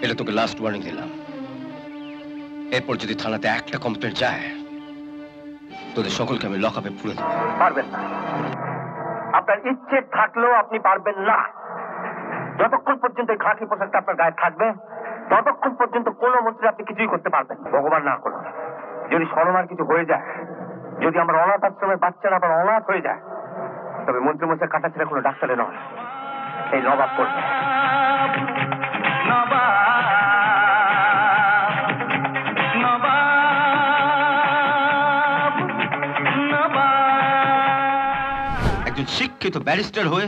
এটা তোকে last warning দিলাম। এরপর যদি থানাতে একটা কমপ্লেন্ট যায়, তোদের সকলকে আমি লকআপে পুরে দেবো। পারবেন না। আপনার ইচ্ছে থাকলেও আপনি পারবেন না। যতক্ষণ পর্যন্ত এই খাকি পোশাকটা আপনার গায়ে থাকবে, ততক্ষণ পর্যন্ত কোনো মন্ত্রী আপনি কিছুই করতে পারবেন। ভগবান না করুন, যদি শরণার কিছু হয়ে যায়, যদি আমার অনাথ আশ্রমের বাচ্চারা আবার অনাথ হয়ে যায়, তবে মন্ত্রী মশাই কাটা ছেড়ে কোনো ডাক্তারে নয়, এই নবাব করবে। একজন শিক্ষিত ব্যারিস্টার হয়ে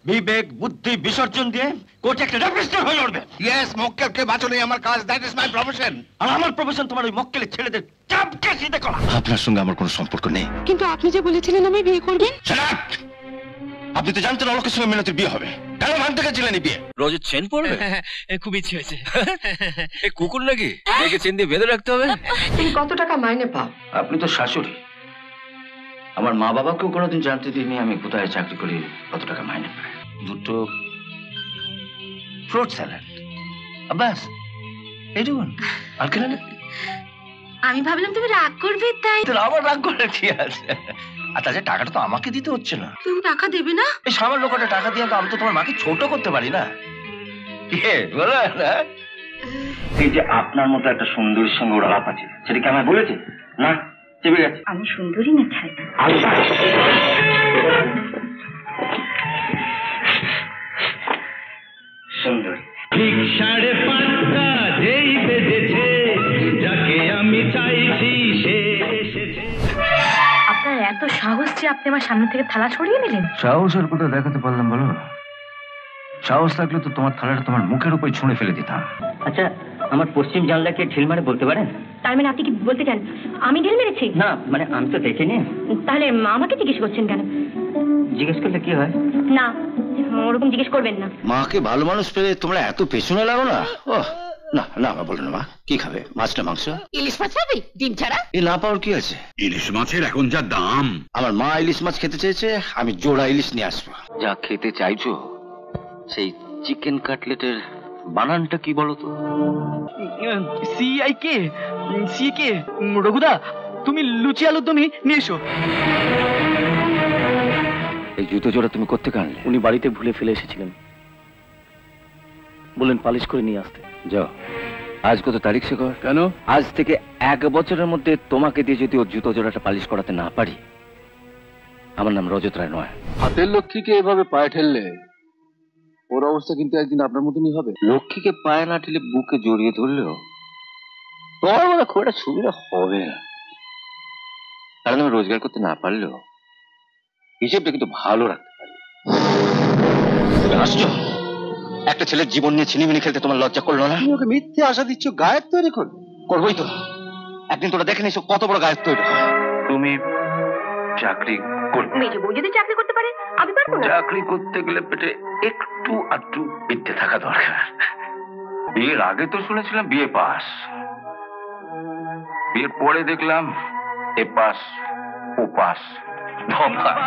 বিবেক বুদ্ধি বিসর্জন দিয়ে কোর্টে একটা রেজিস্টার হয়ে লড়বে। ইয়েস, মক্কেলকে বাঁচানোই আমার কাজ। That is my profession. আর আমার প্রফেশন তোমার ওই মক্কেলের ছেলেদের চাপকে সিধে করা। আপনার সঙ্গে আমার কোনো সম্পর্ক নেই। কিন্তু আপনি যে বলেছিলেন আমি বিয়ে করবেন। আপনি তো জানতেন অলোকের সঙ্গে মিনতির বিয়ে হবে, কেন মানতে গেছিলেন বিয়ে? রোজের চেন পড়বে? খুব ইচ্ছে হয়েছে। এই কুকুর নাকি দেখে চেন দিয়ে বেঁধে রাখতে হবে? তুমি কত টাকা মাইনে পাও? আপনি তো শাশুড়ি। আমার মা বাবাকেও কোনোদিন জানতে দিইনি আমি কোথায় চাকরি করি, কত টাকা মাইনে পাই। দুটো ফ্রুট স্যালাড ব্যাস, এইটুকুন। আর কেন? আমি ভাবলাম তুমি রাগ করবে তাই। আবার রাগ করে কি আছে? আর তাছাড়া টাকাটা তো আমাকে দিতে হচ্ছে না। তুমি টাকা দেবে না? এই সামান্য কটা টাকা দিয়ে তো আমি তো তোমার মাকে ছোট করতে পারি না। বলো না, এই যে আপনার মতো একটা সুন্দরীর সঙ্গে ওর আলাপ আছে, সেটা কি আমায় বলেছে? না, চেপে গেছে। আমি সুন্দরী না ছাই। সুন্দরী। ঠিক 5:30টা যেই বেজেছে, যাকে আমি চাইছি সে এসেছে। আপনার এত সাহস যে আপনি আমার সামনে থেকে থালা ছড়িয়ে নিলেন? সাহসের কথা দেখাতে পারলাম বলো? সাহস থাকলে তো তোমার থালাটা তোমার মুখের উপর ছুঁড়ে ফেলে দিতাম। আচ্ছা, আমার পশ্চিম জানলাকে ঢিল মারে বলতে পারেন? তার মানে আপনি কি বলতে চান আমি ঢিল মেরেছি? না, মানে আমি তো দেখিনি। তাহলে আমাকে জিজ্ঞেস করছেন কেন? জিজ্ঞেস করলে কি হয়? না, ওরকম জিজ্ঞেস করবেন না। মাকে ভালো মানুষ পেলে তোমরা এত পেছনে লাগো না? না না, মা বলো না। মা কি খাবে, মাছ না মাংস? ইলিশ মাছ খাবি ডিম ছাড়া? এ না পাওয়ার কি আছে? ইলিশ মাছের এখন যা দাম। আমার মা ইলিশ মাছ খেতে চেয়েছে, আমি জোড়া ইলিশ নিয়ে আসবো। যা খেতে চাইছো সেই চিকেন কাটলেটের বানানটা কি বলো তো? CIK রঘুদা, তুমি লুচি আলুর দমই নিয়ে এসো। এই জুতো জোড়া তুমি কোত্থেকে আনলে? উনি বাড়িতে ভুলে ফেলে এসেছিলেন, বলেন পালিশ করে নিয়ে আসতে। যাও, আজ কত তারিখ শেখর? কেন? আজ থেকে 1 বছরের মধ্যে তোমাকে দিয়ে যদি ওর জুতো জোড়াটা পালিশ করাতে না পারি, আমার নাম রজত রায় নয়। হাতের লক্ষ্মীকে এভাবে পায়ে ঠেললে ওর অবস্থা কিন্তু একদিন আপনার মতনই হবে। লক্ষ্মীকে পায়ে না ঠেলে বুকে জড়িয়ে ধরলেও তোমার মনে খুব একটা সুবিধা হবে না, কারণ আমি রোজগার করতে না পারলেও হিসেবটা কিন্তু ভালো রাখতে পারি। আসছো, একটা ছেলের জীবন নিয়ে ছিনিমিনি খেলতে তোমার লজ্জা করলো না? ওকে মিথ্যে আশা দিচ্ছ, গায়ের তৈরি করবে। করবোই তো। একদিন তোরা দেখে নিছো কত বড় গায়ের তৈরি। তুমি চাকরি করবে? মেজো বউ যদি চাকরি করতে পারে আমি পারবো না? চাকরি করতে গেলে পেটে একটু আধটু বিদ্যে থাকা দরকার। বিয়ের আগে তো শুনেছিলাম বিয়ে পাস, বিয়ের পরে দেখলাম এ পাস ও পাস, ধ পাস।